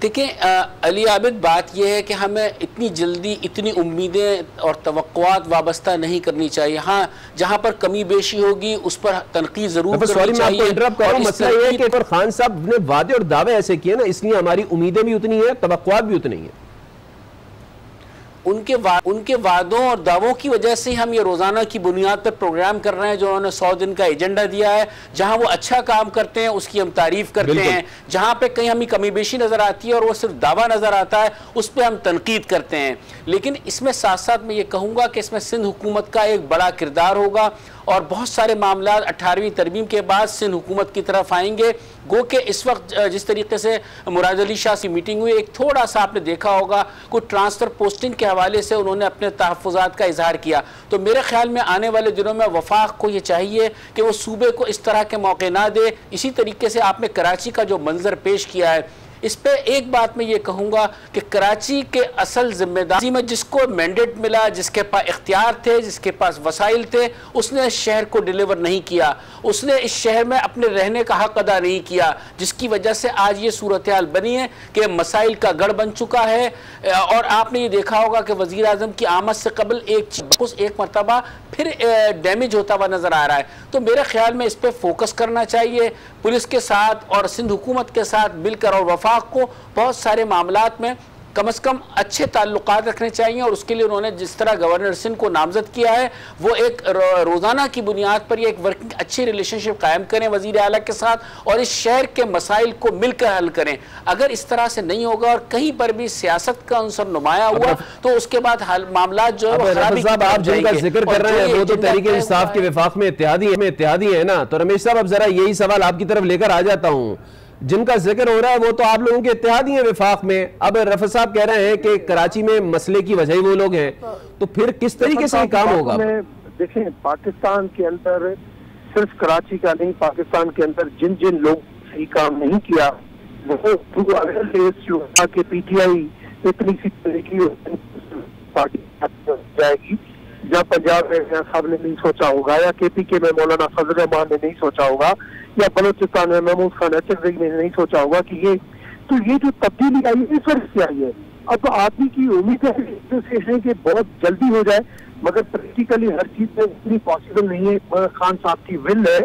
देखिए अली आबिद, बात यह है कि हमें इतनी जल्दी इतनी उम्मीदें और तवक्कुआत वाबस्ता नहीं करनी चाहिए। हाँ, जहाँ पर कमी बेशी होगी उस पर तनकीद जरूर करनी चाहिए। मसला यह है कि खान साहब ने वादे और दावे ऐसे किए ना, इसलिए हमारी उम्मीदें भी उतनी है, तवक्कुआत भी उतनी है। उनके वादों और दावों की वजह से हम ये रोज़ाना की बुनियाद पर प्रोग्राम कर रहे हैं, जो उन्होंने 100 दिन का एजेंडा दिया है। जहां वो अच्छा काम करते हैं उसकी हम तारीफ करते हैं, जहां पे कहीं हमें कमी बेशी नज़र आती है और वो सिर्फ दावा नज़र आता है उस पर हम तनकीद करते हैं। लेकिन इसमें साथ साथ मैं ये कहूँगा कि इसमें सिंध हुकूमत का एक बड़ा किरदार होगा और बहुत सारे मामला 18वीं तरमीम के बाद सिंध हुकूमत की तरफ आएंगे। गो कि इस वक्त जिस तरीके से मुराद अली शाह की मीटिंग हुई, एक थोड़ा सा आपने देखा होगा कुछ ट्रांसफ़र पोस्टिंग के हवाले से उन्होंने अपने तहफ़्फ़ुज़ात का इजहार किया। तो मेरे ख्याल में आने वाले दिनों में वफाक को ये चाहिए कि वो सूबे को इस तरह के मौके ना दे। इसी तरीके से आपने कराची का जो मंजर पेश किया है, इस पे एक बात मैं ये कहूँगा कि कराची के असल जिम्मेदारी में जिसको मैंडेट मिला, जिसके पास इख्तियार थे, जिसके पास वसाइल थे, उसने इस शहर को डिलीवर नहीं किया। उसने इस शहर में अपने रहने का हक अदा नहीं किया, जिसकी वजह से आज ये सूरत हाल बनी है कि मसाइल का गढ़ बन चुका है। और आपने ये देखा होगा कि वज़ीर आज़म की आमद से कबल एक मरतबा फिर डैमेज होता हुआ नज़र आ रहा है। तो मेरे ख्याल में इस पर फोकस करना चाहिए पुलिस के साथ और सिंध हुकूमत के साथ मिलकर, और वफाक को बहुत सारे मामलात में कम से कम अच्छे ताल्लुकात रखने चाहिए। और उसके लिए उन्होंने जिस तरह गवर्नर सिंध को नामजद किया है, वो एक रोज़ाना की बुनियाद पर एक वर्किंग अच्छी रिलेशनशिप कायम करें वज़ीर आला के साथ और इस शहर के मसाइल को मिलकर हल करें। अगर इस तरह से नहीं होगा और कहीं पर भी सियासत का अंसर नुमाया हुआ तो उसके बाद मामला जो आप जिनका जिक्र कर रहे हैं वो तो तहरीक इंसाफ के वफाक में इत्तेहादी है ना। तो रमेश साहब, अब जरा यही सवाल आपकी तरफ लेकर आ जाता हूँ। जिनका जिक्र हो रहा है वो तो आप लोगों के इत्तेहादी हैं वफाक में। अब रफ़ा साहब कह रहे हैं कि कराची में मसले की वजह वो लोग हैं, तो फिर किस तरीके से काम होगा? देखें, पाकिस्तान के अंदर सिर्फ कराची का नहीं, पाकिस्तान के अंदर जिन जिन लोग सही काम नहीं किया वो के PTI इतनी सी तरीकी पार्टी जाएगी, जहाँ पंजाब में साहब ने नहीं सोचा होगा, या KPK में मौलाना फजल रहमान ने नहीं सोचा होगा, या बलोचिस्तान में महमूद खान अचरज़ई ने नहीं सोचा होगा कि ये जो तब्दीली आई है इस वजह से आई है। अब आदमी की उम्मीद है कि बहुत जल्दी हो जाए, मगर प्रैक्टिकली हर चीज में इतनी पॉसिबल नहीं है। मगर खान साहब की विल है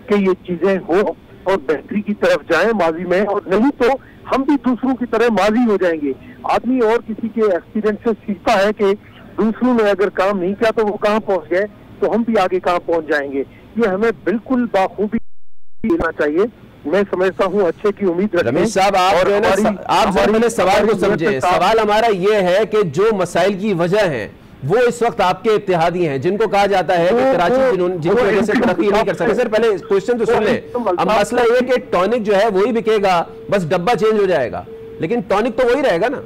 कि ये चीजें हो और बेहतरी की तरफ जाए माजी में, और नहीं तो हम भी दूसरों की तरह माजी हो जाएंगे। आदमी और किसी के एक्सपीरियंस से सीखता है कि दूसरों ने अगर काम नहीं किया तो वो कहाँ पहुंच गए, तो हम भी आगे कहाँ पहुंच जाएंगे। ये हमें बिल्कुल बाखूबी लेना चाहिए। मैं समझता हूँ अच्छे की उम्मीद रखें। रमेश साहब, आप मैंने सवाल को समझे। सवाल हमारा ये है कि जो मसाइल की वजह है वो इस वक्त आपके इत्तेहादी हैं, जिनको कहा जाता है कि कराची जिनकी वजह से तरक्की नहीं कर सकते। सर पहले क्वेश्चन तो सुन ले। अब मसला ये कि टॉनिक जो है वही बिकेगा, बस डब्बा चेंज हो जाएगा, लेकिन टॉनिक तो वही रहेगा ना।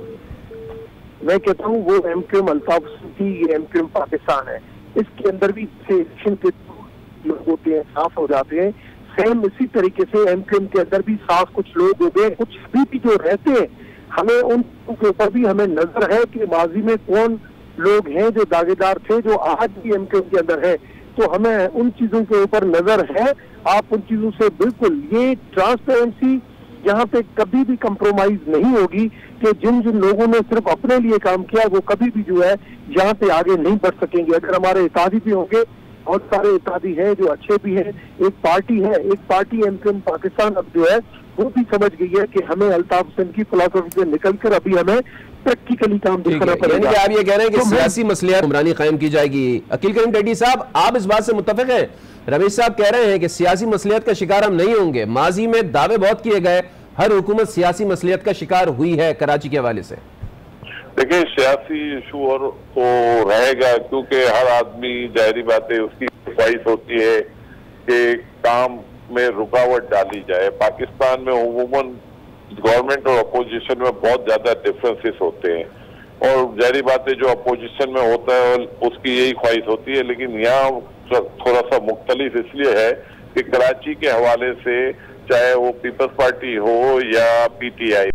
मैं कहता हूँ वो MQM अल्ताफ की, ये MQM पाकिस्तान है, इसके अंदर भी इलेक्शन के लोग होते हैं, साफ हो जाते हैं। सेम इसी तरीके से MQM के अंदर भी साफ कुछ लोग हो गए, कुछ अभी भी जो रहते हैं, हमें उनके ऊपर भी हमें नजर है कि माजी में कौन लोग हैं जो दागेदार थे, जो आज भी MQM के अंदर है। तो हमें उन चीजों के ऊपर नजर है। आप उन चीजों से बिल्कुल, ये ट्रांसपेरेंसी यहाँ पे कभी भी कंप्रोमाइज नहीं होगी कि जिन जिन लोगों ने सिर्फ अपने लिए काम किया वो कभी भी जो है यहाँ पे आगे नहीं बढ़ सकेंगे। अगर हमारे इत्तेहादी भी होंगे, बहुत सारे इत्तेहादी हैं जो अच्छे भी हैं, एक पार्टी MQM पाकिस्तान अब जो है वो भी समझ गई है कि हमें अल्ताफ हुसैन की फिलॉसफी से निकलकर अभी हमें प्रैक्टिकली काम करना पड़ेगा। आप ये कह रहे हैं कि सियासी मसलियात हुक्मरानी कायम की जाएगी। अकील करीम टेडी साहब, आप इस बात से मुत्तफिक हैं? रमेश साहब कह रहे हैं कि सियासी मसलियत का शिकार हम नहीं होंगे। माजी में दावे बहुत किए गए, हर हुकूमत सियासी मसलियत का शिकार हुई है कराची के हवाले से। देखिए, सियासी इशू और तो रहेगा, क्योंकि हर आदमी, जाहिर बात है, उसकी ख्वाहिश होती है कि काम में रुकावट डाली जाए। पाकिस्तान में उमूमन गवर्नमेंट और अपोजिशन में बहुत ज्यादा डिफरेंसेस होते हैं, और जाहिर बात है जो अपोजिशन में होता है उसकी यही ख्वाहिश होती है। लेकिन यहाँ थोड़ा सा मुख्तलिफ इसलिए है कि कराची के हवाले से, चाहे वो पीपल्स पार्टी हो या PTI,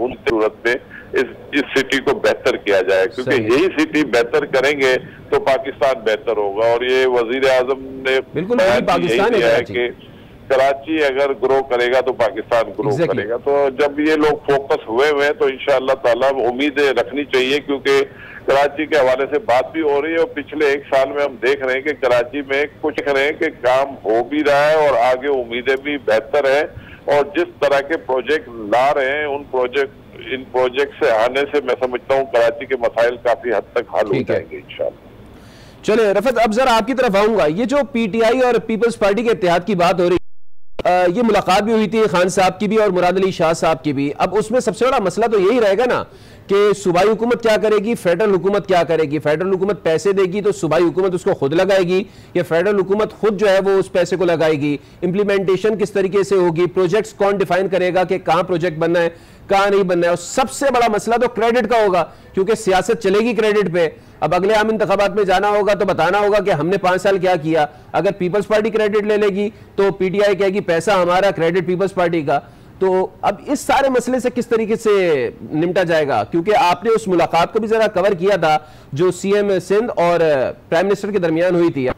उन सूरत में इस सिटी को बेहतर किया जाए, क्योंकि यही सिटी बेहतर करेंगे तो पाकिस्तान बेहतर होगा। और ये वजीर आजम ने बिल्कुल पाकिस्तान दिया है कि कराची अगर ग्रो करेगा तो पाकिस्तान ग्रो करेगा। तो जब ये लोग फोकस हुए हैं तो इंशाअल्लाह ताला उम्मीदें रखनी चाहिए, क्योंकि कराची के हवाले से बात भी हो रही है और पिछले 1 साल में हम देख रहे हैं कि कराची में कुछ देख रहे हैं कि काम हो भी रहा है और आगे उम्मीदें भी बेहतर है। और जिस तरह के प्रोजेक्ट ला रहे हैं इन प्रोजेक्ट से आने से मैं समझता हूँ कराची के मसाइल काफी हद तक हल हो जाएंगे इंशाअल्लाह। चलिए रफत, अब जरा आपकी तरफ आऊंगा। ये जो पीटीआई और पीपल्स पार्टी के इत्तेहाद की बात हो रही है, ये मुलाकात भी हुई थी खान साहब की भी और मुराद अली शाह साहब की भी। अब उसमें सबसे बड़ा मसला तो यही रहेगा ना कि सूबाई हुकूमत क्या करेगी, फेडरल हुकूमत क्या करेगी। फेडरल हुकूमत पैसे देगी तो सूबाई हुकूमत उसको खुद लगाएगी, या फेडरल हुकूमत खुद जो है वो उस पैसे को लगाएगी। इंप्लीमेंटेशन किस तरीके से होगी, प्रोजेक्ट्स कौन डिफाइन करेगा कि कहां प्रोजेक्ट बनना है कहां नहीं बनना है। और सबसे बड़ा मसला तो क्रेडिट का होगा, क्योंकि सियासत चलेगी क्रेडिट पे। अब अगले आम इंतखाबात में जाना होगा तो बताना होगा कि हमने 5 साल क्या किया। अगर पीपल्स पार्टी क्रेडिट ले लेगी तो पीटीआई कहेगी पैसा हमारा, क्रेडिट पीपल्स पार्टी का। तो अब इस सारे मसले से किस तरीके से निपटा जाएगा, क्योंकि आपने उस मुलाकात को भी जरा कवर किया था जो सीएम सिंध और प्राइम मिनिस्टर के दरमियान हुई थी।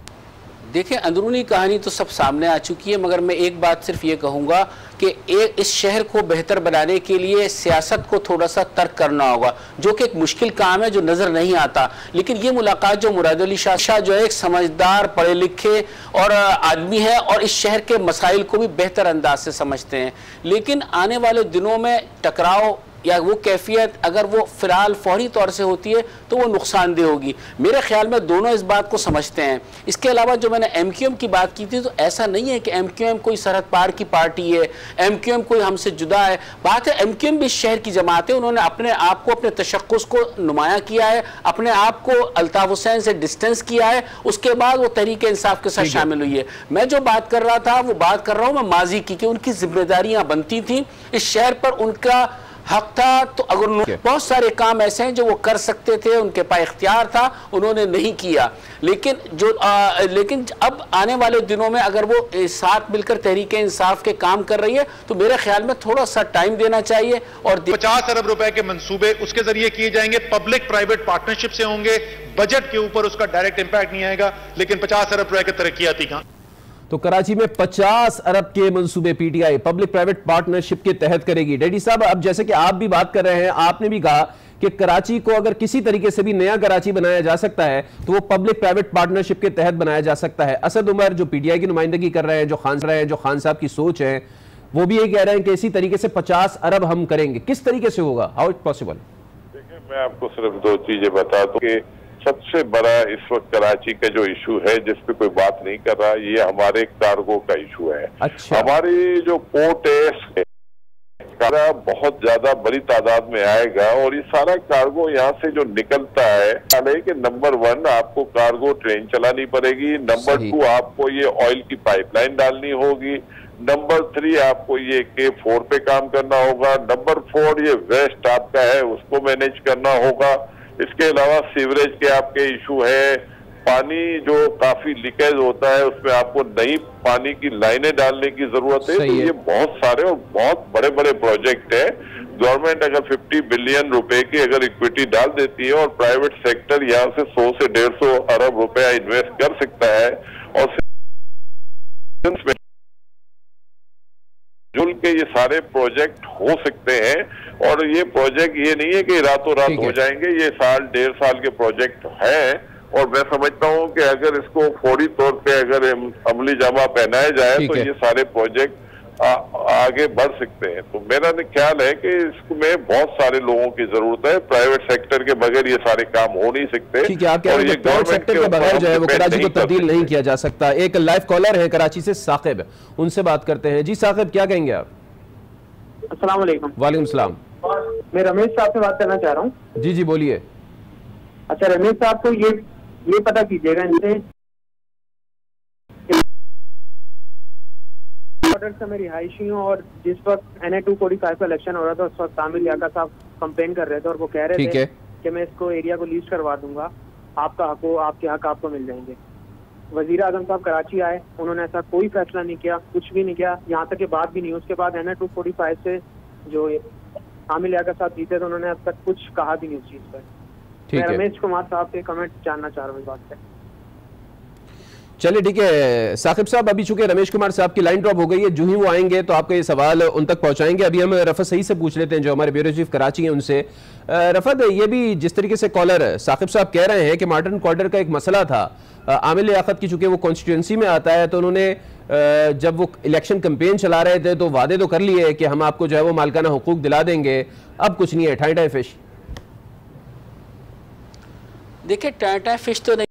देखिए, अंदरूनी कहानी तो सब सामने आ चुकी है, मगर मैं एक बात सिर्फ ये कहूँगा कि इस शहर को बेहतर बनाने के लिए सियासत को थोड़ा सा तर्क करना होगा, जो कि एक मुश्किल काम है जो नज़र नहीं आता। लेकिन ये मुलाकात जो मुराद अली शाह जो है एक समझदार पढ़े लिखे और आदमी है और इस शहर के मसाइल को भी बेहतर अंदाज से समझते हैं। लेकिन आने वाले दिनों में टकराव या वो कैफियत अगर वो फिलहाल फौरी तौर से होती है तो वो नुकसानदेह होगी। मेरे ख्याल में दोनों इस बात को समझते हैं। इसके अलावा जो मैंने एमक्यूएम की बात की थी, तो ऐसा नहीं है कि एमक्यूएम कोई सरहद पार की पार्टी है, एमक्यूएम कोई हमसे जुदा है। बात है एमक्यूएम भी शहर की जमात है, उन्होंने अपने आप को, अपने तशक्कुस को नुमाया किया है, अपने आप को अल्ताफ हुसैन से डिस्टेंस किया है, उसके बाद वो तहरीक इंसाफ के साथ शामिल हुई है। मैं जो बात कर रहा था वो बात कर रहा हूँ मैं माजी की, कि उनकी जिम्मेदारियां बनती थी, इस शहर पर उनका हक था। तो अगर बहुत सारे काम ऐसे हैं जो वो कर सकते थे, उनके पास इख्तियार था, उन्होंने नहीं किया। लेकिन अब आने वाले दिनों में अगर वो साथ मिलकर तहरीक इंसाफ के काम कर रही है तो मेरे ख्याल में थोड़ा सा टाइम देना चाहिए। और 50 अरब रुपए के मंसूबे उसके जरिए किए जाएंगे, पब्लिक प्राइवेट पार्टनरशिप से होंगे। बजट के ऊपर उसका डायरेक्ट इंपैक्ट नहीं आएगा, लेकिन 50 अरब रुपए के तरक्याती काम। तो कराची में 50 अरब के मंसूबे पीटीआई पब्लिक प्राइवेट पार्टनरशिप के तहत करेगी। डैडी साहब, अब जैसे कि आप भी बात कर रहे हैं, आपने भी कहा कि कराची को अगर किसी तरीके से भी नया कराची बनाया जा सकता है तो वो पब्लिक प्राइवेट पार्टनरशिप के तहत बनाया जा सकता है। असद उमर जो पीटीआई की नुमाइंदगी कर रहे हैं, जो खान साहब की सोच है, वो भी ये कह रहे हैं कि इसी तरीके से 50 अरब हम करेंगे। किस तरीके से होगा, हाउ इट पॉसिबल? देखिए, मैं आपको सिर्फ 2 चीजें बता दूं कि सबसे बड़ा इस वक्त कराची का जो इशू है जिस पे कोई बात नहीं कर रहा, ये हमारे कार्गो का इशू है। अच्छा। हमारी जो पोर्ट है बहुत ज्यादा बड़ी तादाद में आएगा और ये सारा कार्गो यहाँ से जो निकलता है कि नंबर 1 आपको कार्गो ट्रेन चलानी पड़ेगी, नंबर 2 आपको ये ऑयल की पाइपलाइन डालनी होगी, नंबर 3 आपको ये K4 पे काम करना होगा, नंबर 4 ये वेस्ट आपका है उसको मैनेज करना होगा। इसके अलावा सीवरेज के आपके इशू है, पानी जो काफी लीकेज होता है उसमें आपको नई पानी की लाइनें डालने की जरूरत है। तो ये बहुत सारे और बहुत बड़े बड़े प्रोजेक्ट है। गवर्नमेंट अगर 50 बिलियन रुपए की अगर इक्विटी डाल देती है और प्राइवेट सेक्टर यहाँ से 100 से 150 अरब रुपया इन्वेस्ट कर सकता है और जुल के ये सारे प्रोजेक्ट हो सकते हैं। और ये प्रोजेक्ट ये नहीं है कि रातों रात हो जाएंगे, ये 1.5 साल के प्रोजेक्ट हैं। और मैं समझता हूं कि अगर इसको फौरी तौर पे अगर अमली जामा पहनाया जाए तो ये सारे प्रोजेक्ट आगे बढ़ सकते हैं। तो मेरा ख्याल है कि इसमें बहुत सारे लोगों की जरूरत है, प्राइवेट सेक्टर के बगैर ये सारे काम हो नहीं सकते। ठीक है, आप कह रहे हैं प्राइवेट सेक्टर के बगैर जो है वो कराची को तब्दील नहीं किया जा सकता। एक लाइव कॉलर है कराची से, साकिब, उनसे बात करते हैं। जी साकिब, क्या कहेंगे आप? अस्सलाम वालेकुम। वालेकुम सलाम। मैं रमेश साहब से बात करना चाह रहा हूँ। जी जी बोलिए। अच्छा, रमेश साहब को ये पता कीजिएगा इनसे में रिहायशियों और जिस वक्त NA 245 का इलेक्शन हो रहा था उस वक्त तामिल याका साहब कंप्लेन कर रहे थे और वो कह रहे थे कि मैं इसको एरिया को लीज करवा दूंगा, आपका हक हो, आपके हक आपको मिल जाएंगे। वजीर आजम साहब कराची आए, उन्होंने ऐसा कोई फैसला नहीं किया, कुछ भी नहीं किया, यहाँ तक कि बात भी नहीं। उसके बाद NA 245 से जो तामिल याका साहब जीते थे उन्होंने अब तक कुछ कहा भी नहीं उस चीज पर। मैं रमेश कुमार साहब से कमेंट जानना चाह रहा हूँ इस बात पे। चलिए ठीक है साकिब साहब, अभी चूंकि रमेश कुमार साहब की लाइन ड्रॉप हो गई है, जो ही वो आएंगे तो आपका ये सवाल उन तक पहुंचाएंगे। अभी हम रफत सही से पूछ लेते हैं जो हमारे ब्यूरो चीफ कराची हैं उनसे। रफत, ये भी जिस तरीके से कॉलर साकिब साहब कह रहे हैं कि मार्टिन कॉर्डर का एक मसला था, आमिल लियाकत की चूंकि वो कॉन्स्टिट्यूंसी में आता है, तो उन्होंने जब वो इलेक्शन कैंपेन चला रहे थे तो वादे तो कर लिए कि हम आपको जो है वो मालिकाना हुकूक दिला देंगे, अब कुछ नहीं है, टाई टाई फिश। देखिए टाई टाई फिश तो नहीं,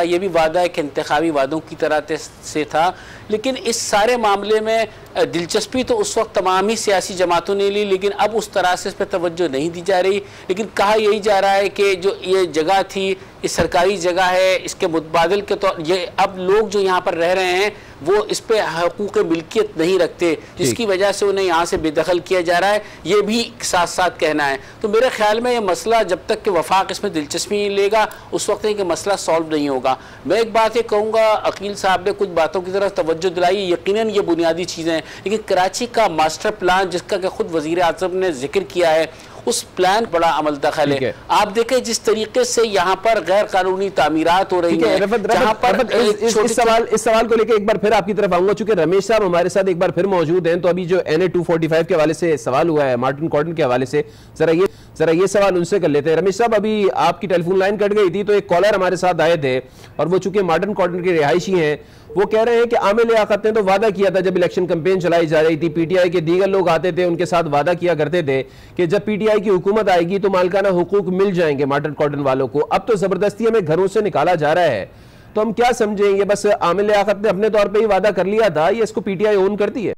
ये भी वादा एक इंतखाबी वादों की तरह से था, लेकिन इस सारे मामले में दिलचस्पी तो उस वक्त तमाम ही सियासी जमातों ने ली, लेकिन अब उस तरह से इस पर तवज्जो नहीं दी जा रही। लेकिन कहा यही जा रहा है कि जो ये जगह थी, ये सरकारी जगह है, इसके मुतबादिल के तौर ये अब लोग जो यहाँ पर रह रहे हैं वो इस पर हकूक़ मिल्कियत नहीं रखते, जिसकी वजह से उन्हें यहाँ से बेदखल किया जा रहा है, ये भी साथ साथ कहना है। तो मेरे ख्याल में ये मसला जब तक कि वफाक इसमें दिलचस्पी नहीं लेगा उस वक्त कि मसला सॉल्व नहीं होगा। मैं एक बात ये कहूँगा, अकील साहब ने कुछ बातों की तरफ तवज्जो दिलाई, यकीनन ये बुनियादी चीज़ें हैं, लेकिन कराची का मास्टर प्लान जिसका कि खुद वज़ीर आज़म ने जिक्र किया है, उस प्लान बड़ा अमल दखल है। आप देखें जिस तरीके से यहाँ पर गैर कानूनी तामीरात हो रही है, जहाँ पर इस सवाल को लेकर एक बार फिर आपकी तरफ आऊंगा, चूंकि रमेश साहब हमारे साथ एक बार फिर मौजूद हैं। तो अभी जो NA 245 के हवाले से सवाल हुआ है मार्टिन कॉर्डन के हवाले से, जरा ये सवाल उनसे कर लेते हैं। रमेश साहब, अभी आपकी टेलीफोन लाइन कट गई थी तो एक कॉलर हमारे साथ आए थे और वो चूंकि मार्टिन कॉर्डन के रिहायशी हैं, वो कह रहे हैं कि आमिल लियाकत ने तो वादा किया था जब इलेक्शन कैंपेन चलाई जा रही थी, PTI के दीगर लोग आते थे उनके साथ वादा किया करते थे कि जब PTI की हुकूमत आएगी तो मालिकाना हुकूक मिल जाएंगे मार्टिन कॉर्डन वालों को। अब तो जबरदस्ती हमें घरों से निकाला जा रहा है, तो हम क्या समझेंगे? बस आमिल लियाकत ने अपने तौर पर ही वादा कर लिया था, ये इसको PTI ओन करती है?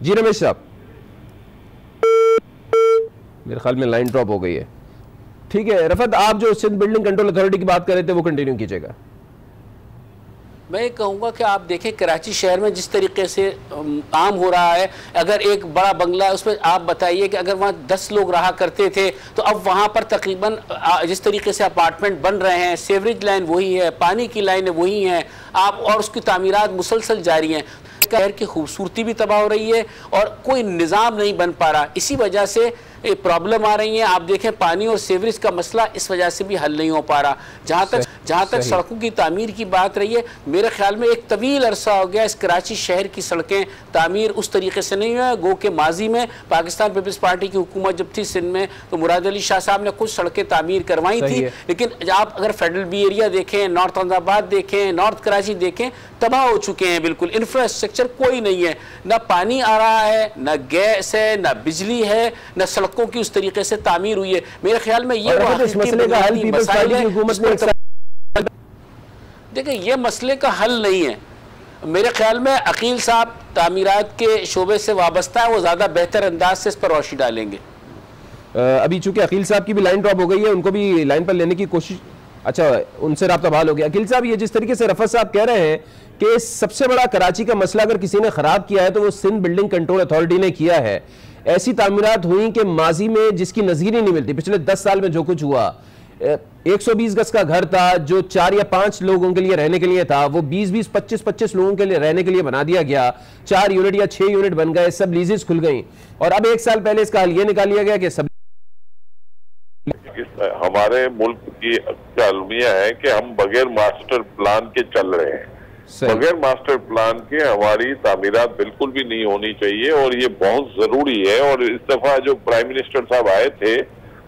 जी रमेश साहब, मेरे ख्याल में लाइन ड्रॉप हो गई है। ठीक है रफत, आप जो सिंध बिल्डिंग कंट्रोल अथॉरिटी की बात कर रहे थे वो कंटिन्यू कीजिएगा। मैं कहूँगा कि आप देखें कराची शहर में जिस तरीके से आम हो रहा है, अगर एक बड़ा बंगला है उसमें आप बताइए कि अगर वहाँ 10 लोग रहा करते थे तो अब वहाँ पर तकरीबन जिस तरीके से अपार्टमेंट बन रहे हैं, सेवरेज लाइन वही है, पानी की लाइनें वही हैं, आप और उसकी तामीरात मुसलसल जारी हैं, शहर की खूबसूरती भी तबाह हो रही है और कोई निज़ाम नहीं बन पा रहा, इसी वजह से प्रॉब्लम आ रही है। आप देखें पानी और सीवरेज का मसला इस वजह से भी हल नहीं हो पा रहा। जहाँ तक सड़कों की तामीर की बात रही है, मेरे ख्याल में एक तवील अरसा हो गया इस कराची शहर की सड़कें तामीर उस तरीके से नहीं हुआ। गो के माजी में पाकिस्तान पीपल्स पार्टी की हुकूमत जब थी सिंध में तो मुराद अली शाह साहब ने कुछ सड़कें तामीर करवाई थी, लेकिन आप अगर फेडरल बी एरिया देखें, नॉर्थ अहमदाबाद देखें, नॉर्थ कराची देखें, तबाह हो चुके हैं बिल्कुल। इंफ्रास्ट्रक्चर कोई नहीं है, ना पानी आ रहा है, ना गैस है, ना बिजली है, ना सड़कों की उस तरीके से तामीर हुई है। मेरे ख्याल में ये देखिए ये मसले का हल नहीं है। मेरे ख्याल में अकील साहब तामीरात के शोबे से वाबस्ता है, वो ज्यादा बेहतर अंदाज से इस पर रोशनी डालेंगे। अभी चूंकि अकील साहब की भी लाइन ड्रॉप हो गई है, उनको भी लाइन पर लेने की कोशिश, अच्छा उनसे राब्ता बहाल हो गया। अकील साहब, ये जिस तरीके से रफत साहब कह रहे हैं कि सबसे बड़ा कराची का मसला अगर किसी ने खराब किया है तो वो सिंध बिल्डिंग कंट्रोल अथॉरिटी ने किया है। ऐसी तामीरात हुई कि माजी में जिसकी नज़ीर ही नहीं मिलती। पिछले 10 साल में जो कुछ हुआ, 120 गज का घर था जो 4 या 5 लोगों के लिए रहने के लिए था, वो 20-20, 25-25 लोगों के लिए रहने के लिए बना दिया गया। 4 यूनिट या 6 यूनिट बन गए, सब लीजेस खुल गई। और अब 1 साल पहले इसका हल ये निकाल लिया गया कि सब हमारे मुल्क की अलमिया है कि हम बगैर मास्टर प्लान के चल रहे हैं। बगैर मास्टर प्लान के हमारी तामीरात बिल्कुल भी नहीं होनी चाहिए और ये बहुत जरूरी है। और इस दफा जो प्राइम मिनिस्टर साहब आए थे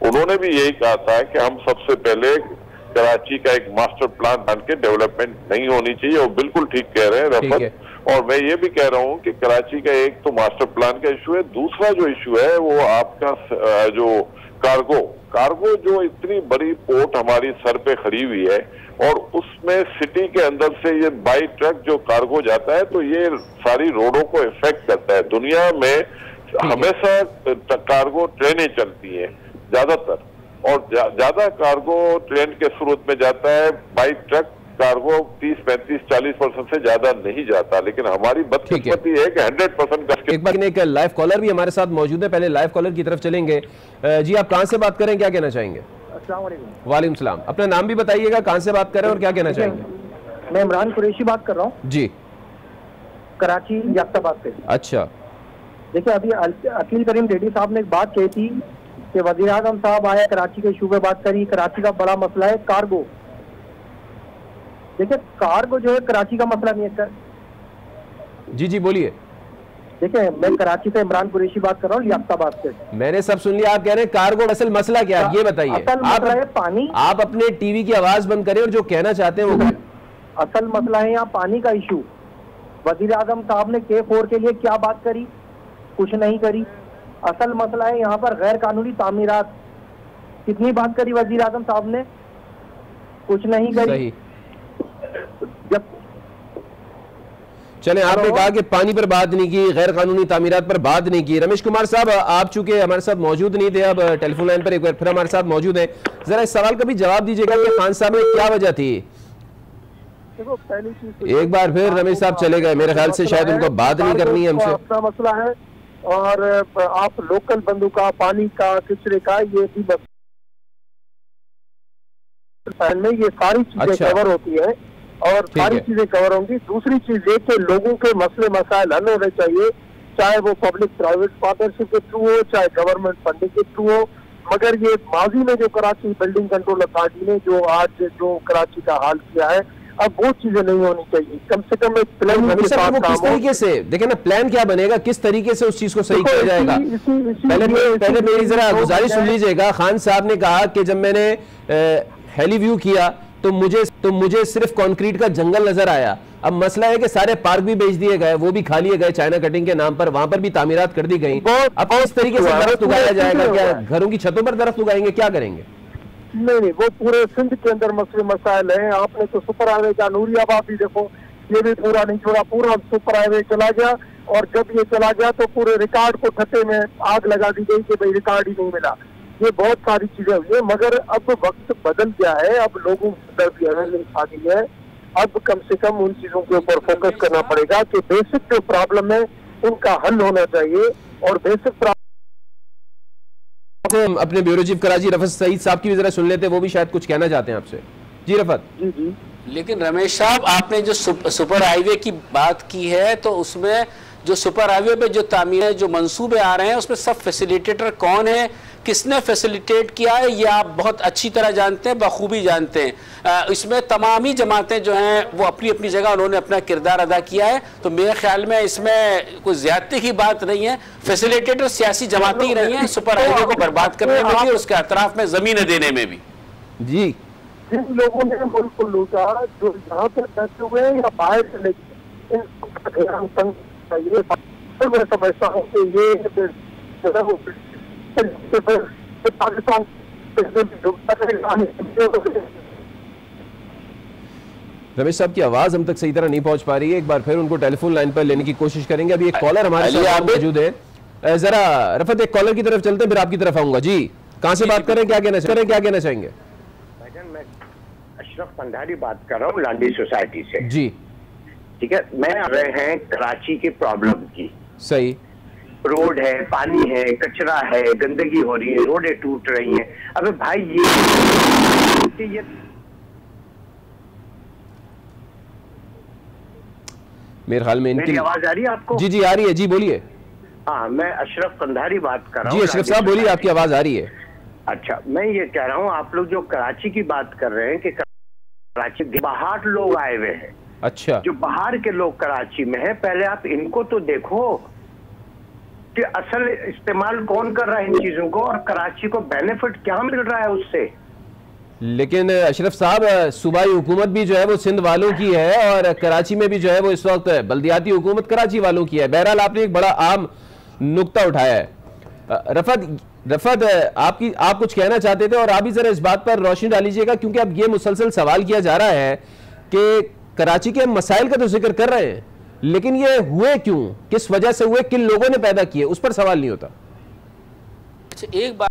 उन्होंने भी यही कहा था कि हम सबसे पहले कराची का एक मास्टर प्लान बन के डेवलपमेंट नहीं होनी चाहिए। और बिल्कुल ठीक कह रहे हैं रफत। और मैं ये भी कह रहा हूँ कि कराची का एक तो मास्टर प्लान का इशू है, दूसरा जो इशू है वो आपका जो कार्गो जो इतनी बड़ी पोर्ट हमारी सर पे खड़ी हुई है और उसमें सिटी के अंदर से ये बाई ट्रक जो कार्गो जाता है तो ये सारी रोडों को इफेक्ट करता है। दुनिया में हमेशा कार्गो ट्रेनें चलती हैं ज्यादातर, और ज्यादा कार्गो ट्रेन के सूरत में जाता है, बाई ट्रक कार्गो 30, 35, 40% से ज्यादा नहीं जाता। लेकिन हमारी बदकिस्मती है कि 100% एक बार एक लाइव कॉलर भी हमारे साथ मौजूद है, पहले लाइव कॉलर की तरफ चलेंगे। जी आप कहां से बात करें, क्या कहना चाहेंगे? अस्सलाम वालेकुम। वालेकुम सलाम। अपना नाम भी बताइएगा, कहां से बात कर रहे हैं और क्या कहना चाहेंगे? मैं इमरान कुरैशी बात कर रहा हूँ जी, कराची याफ्ताबाद से। अच्छा, देखिए अभी अकील करीम रेड्डी साहब ने एक बात कही थी कि वज़ीर आज़म साहब आए, कराची के इशू पे बात करी। कराची का बड़ा मसला है कार्गो। देखिए कार्गो जो है कराची का मसला नहीं है। जी जी बोलिए। देखिए मैं कराची से इमरान कुरैशी बात कर रहा हूँ, लियाकताबाद से। मैंने सब सुन लिया। आप कह रहे हैं कार्गो, असल मसला क्या है ये बताइए। आप पानी, आप अपने टीवी की आवाज बंद करें और जो कहना चाहते हैं वो कहें। असल मसला है यहाँ पानी का इशू। वज़ीर आज़म साहब ने K4 के लिए क्या बात करी? कुछ नहीं करी। असल मसला है यहाँ पर गैर कानूनी तामीरात, कितनी बात करी वज़ीर आज़म साहब ने? कुछ नहीं करी। जब चले, आपने कहा कि पानी पर बात नहीं की, गैर कानूनी तामीरात पर बात नहीं की। रमेश कुमार साहब, आप चूंकि हमारे साथ मौजूद नहीं थे, अब टेलीफोन लाइन पर एक बार फिर हमारे साथ मौजूद है, जरा इस सवाल का भी जवाब दीजिएगा कि खान साहब में क्या वजह थी। देखो पहली चीज, एक बार फिर रमेश साहब चले गए, मेरे ख्याल से शायद उनको बात नहीं करनी है हमसे। अपना मसला है और आप लोकल बंदों का, पानी का, कचरे का, ये भी में ये सारी चीजें कवर होती है और सारी चीजें कवर होंगी। दूसरी चीज ये कि लोगों के मसले मसाइल हल होने चाहिए, चाहे वो पब्लिक प्राइवेट पार्टनरशिप के थ्रू हो, चाहे गवर्नमेंट फंडिंग के थ्रू हो। मगर ये माजी में जो कराची बिल्डिंग कंट्रोल अथॉरिटी ने जो आज जो कराची का हाल किया है, अब वो चीजें नहीं होनी चाहिए। कम से कम एक प्लान किस तरीके से देखें ना, प्लान क्या बनेगा, किस तरीके से उस चीज को सही किया जाएगा। पहले मेरी जरा गुजारिश सुन लीजिएगा। खान साहब ने कहा कि जब मैंने हेली व्यू किया तो मुझे सिर्फ कंक्रीट का जंगल नजर आया। अब मसला है कि सारे पार्क भी बेच दिए गए, वो भी खा लिए गए चाइना कटिंग के नाम पर, वहां पर भी तामीरात कर दी गई। अब इस तरीके से दरख्त उगाया जाएगा क्या? घरों की छतों पर दरख्त उगाएंगे, क्या करेंगे? नहीं, वो पूरे सिंध के अंदर मसले मसाइल हैं। आपने तो सुपर हाईवे का नूरियाबाद भी देखो, ये भी पूरा नहीं छोड़ा, पूरा सुपर हाईवे चला गया और जब ये चला गया तो पूरे रिकॉर्ड को ठट्टे में आग लगा दी गई कि भाई रिकॉर्ड ही नहीं मिला। ये बहुत सारी चीजें हुई है, मगर अब वक्त बदल गया है, अब लोगों के अंदर भी अवेयरनेस आ गई है। अब कम से कम उन चीजों के ऊपर फोकस करना पड़ेगा कि बेसिक जो प्रॉब्लम है उनका हल होना चाहिए। और बेसिक अपने ब्यूरो चीफ कराची रफत सईद साहब की भी जरा सुन लेते, वो भी शायद कुछ कहना चाहते हैं आपसे। जी रफत। जी। लेकिन रमेश साहब, आपने जो सुपर हाईवे की बात की है, तो उसमें जो सुपर हाईवे पे जो तामीर है, जो मंसूबे आ रहे हैं, उसमें सब फैसिलिटेटर कौन है, किसने फैसिलिटेट किया है, ये आप बहुत अच्छी तरह जानते हैं, बखूबी जानते हैं। इसमें तमाम ही जमातें जो हैं वो अपनी अपनी जगह उन्होंने अपना किरदार अदा किया है। तो मेरे ख्याल में इसमें कोई ज्यादती की बात नहीं है। फैसिलिटेटर सियासी जमातें ही नहीं है, सुपर हाईवे को बर्बाद करने में भी, उसके अतराफ में जमीनें देने में भी। जी, जिन लोगों ने मुल्क को लूटा, जो यहाँ पर बैठे हुए हैं या बाहर चले गए, मैं समझता हूँ कि ये पाकिस्तान रमेश साहब की आवाज हम तक सही तरह नहीं पहुंच पा रही है। एक बार फिर उनको टेलीफोन लाइन पर लेने की कोशिश करेंगे। अभी एक कॉलर हमारे साथ मौजूद है। जरा रफत एक कॉलर की तरफ चलते हैं, फिर आपकी तरफ आऊंगा। जी, कहां से बात करें, क्या कहना चाहेंगे? मैं अशरफ पंधारी बात कर रहा हूँ, लांडी सोसाइटी से। जी ठीक है। मैं आ रहे हैं कराची के प्रॉब्लम की। सही। रोड है, पानी है, कचरा है, गंदगी हो रही है, रोडें टूट रही हैं। अबे भाई ये मेरे ख्याल में मेरी आवाज आ रही है आपको? जी आ रही है। जी बोलिए। हाँ, मैं अशरफ पंधारी बात कर रहा हूँ। जी अशरफ साहब बोलिए, आपकी आवाज आ रही है। अच्छा, मैं ये कह रहा हूँ, आप लोग जो कराची की बात कर रहे हैं कि कराची बाहर लोग आए हुए हैं। अच्छा, जो बाहर के लोग कराची में है, पहले आप इनको तो देखो कि असल इस्तेमाल कौन कर रहा है इन चीजों को और कराची को बेनिफिट क्या मिल रहा है उससे। लेकिन अशरफ साहब, सूबाई हुकूमत भी जो है वो सिंध वालों की है और कराची में भी जो है वो इस वक्त बल्दियाती हुकूमत कराची वालों की है। बहरहाल आपने एक बड़ा आम नुक्ता उठाया है। रफत आप कुछ कहना चाहते थे और आप भी जरा इस बात पर रोशनी डालीजिएगा, क्योंकि अब ये मुसलसल सवाल किया जा रहा है कि कराची के मसाइल का तो जिक्र कर रहे हैं, लेकिन ये हुए क्यों, किस वजह से हुए, किन लोगों ने पैदा किए, उस पर सवाल नहीं होता। एक बात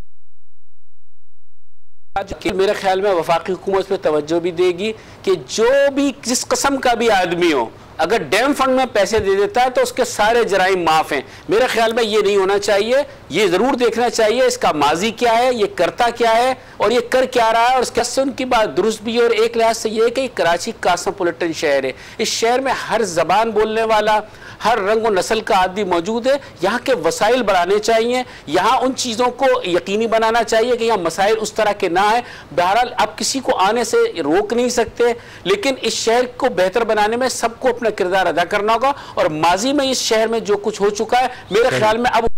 मेरे ख्याल में वफाकी हुकूमत पे तवज्जो भी देगी कि जो भी जिस किस्म का भी आदमी हो, अगर डैम फंड में पैसे दे देता है तो उसके सारे जराइम माफ हैं। मेरे ख्याल में ये नहीं होना चाहिए। ये जरूर देखना चाहिए इसका माजी क्या है, ये करता क्या है और ये कर क्या रहा है। और इसके उनकी बात दुरुस्त भी है। और एक लिहाज से ये है कि कराची कास्मोपोलिटन शहर है। इस शहर में हर जबान बोलने वाला, हर रंग और नस्ल का आदमी मौजूद है। यहाँ के वसाइल बढ़ाने चाहिए, यहाँ उन चीज़ों को यकीनी बनाना चाहिए कि यहाँ मसाइल उस तरह के ना आए। बहरहाल आप किसी को आने से रोक नहीं सकते, लेकिन इस शहर को बेहतर बनाने में सबको अपना किरदार अदा करना होगा। और माजी में इस शहर में जो कुछ हो चुका है, मेरे ख्याल में अब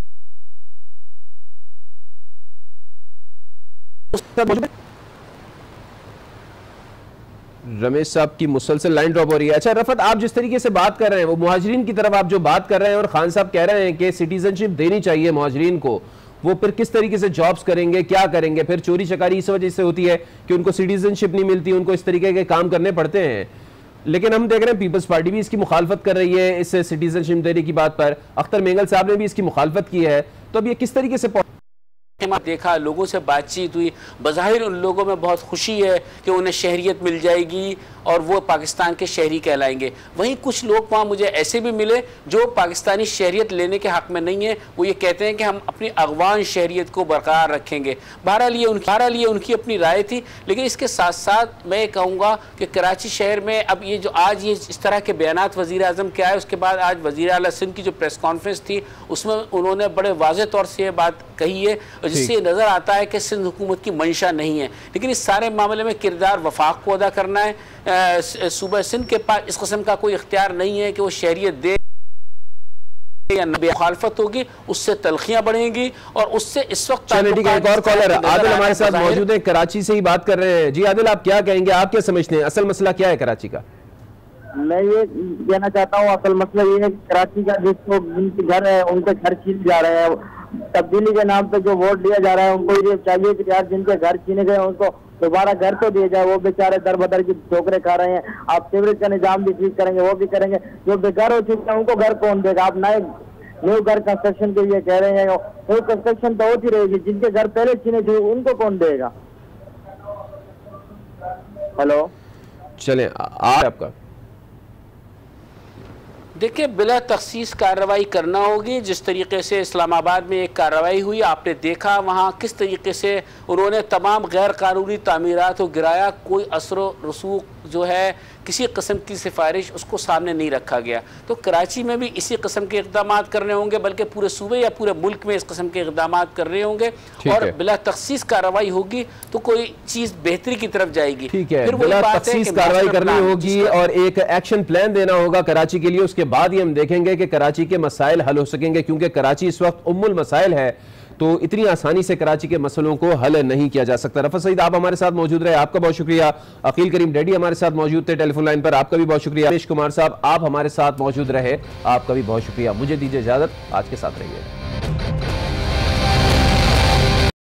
रमेश साहब की मुसलसल लाइन ड्रॉप हो रही है। अच्छा रफत, आप जिस तरीके से बात कर रहे हैं वो मुहाजिरीन की तरफ आप जो बात कर रहे हैं, और खान साहब कह रहे हैं कि सिटीजनशिप देनी चाहिए मुहाजिरीन को, वो फिर किस तरीके से जॉब्स करेंगे, क्या करेंगे? फिर चोरी चकारी इस वजह से होती है कि उनको सिटीजनशिप नहीं मिलती, उनको इस तरीके के काम करने पड़ते हैं। लेकिन हम देख रहे हैं पीपल्स पार्टी भी इसकी मुखालफत कर रही है, इस सिटीजनशिप देने की बात पर अख्तर मेंगल साहब ने भी इसकी मुखालफत की है। तो अब ये किस तरीके से देखा, लोगों से बातचीत हुई, बज़ाहिर उन लोगों में बहुत खुशी है कि उन्हें शहरियत मिल जाएगी और वो पाकिस्तान के शहरी कहलाएंगे। वहीं कुछ लोग वहाँ मुझे ऐसे भी मिले जो पाकिस्तानी शहरियत लेने के हक़ में नहीं है, वो ये कहते हैं कि हम अपनी अगवान शहरियत को बरकरार रखेंगे। बहरहाल ये उनकी अपनी राय थी। लेकिन इसके साथ साथ मैं कहूँगा कि कराची शहर में अब ये जो आज ये इस तरह के बयानात वज़ीर आज़म के आए, उसके बाद आज वज़ीर आला सिंध की जो प्रेस कॉन्फ्रेंस थी उसमें उन्होंने बड़े वाज़ेह तौर से ये बात कही है, जिससे नज़र आता है कि सिंध हुकूमत की मंशा नहीं है। लेकिन इस सारे मामले में किरदार वफाक को अदा करना है। सूबा सिंध के पास इस किस्म का कोई इख्तियार नहीं है कि वो शहरियत दे या मुखालफत होगी, उससे तलखियां बढ़ेंगी और उससे इस वक्त एक और कॉलर आदिल हमारे साथ मौजूद है, कराची से ही बात कर रहे हैं। जी आदिल, आप क्या कहेंगे, आप क्या समझते हैं असल मसला क्या है कराची का? मैं ये कहना चाहता हूँ असल मसला ये है कि कराची का जिनके घर है उनके घर छीन जा रहे हैं। तब्दीली के नाम पे जो वोट लिया जा रहा है उनको ये चाहिए कि यार जिनके घर छीने गए उनको दोबारा घर तो दिया जाए। वो बेचारे दर बदर की ठोकरें खा रहे हैं। आप सीवरेज का निजाम भी ठीक करेंगे, वो भी करेंगे, जो बेकार हो चुके हैं उनको घर कौन देगा? आप न्यू घर कंस्ट्रक्शन के लिए कह रहे हैं, न्यू कंस्ट्रक्शन तो होती रहेगी, जिनके घर पहले छीने थे उनको कौन देगा? हेलो, चले आपका देखिए, बिला तखसीस कार्रवाई करना होगी। जिस तरीके से इस्लामाबाद में एक कार्रवाई हुई, आपने देखा वहाँ किस तरीके से उन्होंने तमाम गैर कानूनी तामीरात को गिराया। कोई असर रसूख जो है किसी किस्म की सिफारिश उसको सामने नहीं रखा गया। तो कराची में भी इसी किस्म के इक़दाम करने होंगे, बल्कि पूरे सूबे या पूरे मुल्क में इस किस्म के इक़दाम कर रहे होंगे और बिला तखसीस कार्रवाई होगी तो कोई चीज़ बेहतरी की तरफ जाएगी। ठीक है, बिला तखसीस कार्रवाई करनी होगी और एक एक्शन प्लान देना होगा कराची के लिए। उसके बाद ही हम देखेंगे कि कराची के मसाइल हल हो सकेंगे, क्योंकि कराची इस वक्त उम्मुल मसाइल है, तो इतनी आसानी से कराची के मसलों को हल नहीं किया जा सकता। रफत सईद, आप हमारे साथ मौजूद रहे, आपका बहुत शुक्रिया। अकील करीम डैडी हमारे साथ मौजूद थे टेलीफोन लाइन पर, आपका भी बहुत शुक्रिया। रमेश कुमार साहब, आप हमारे साथ मौजूद रहे, आपका भी बहुत शुक्रिया। मुझे दीजिए इजाजत, आज के साथ रहिए।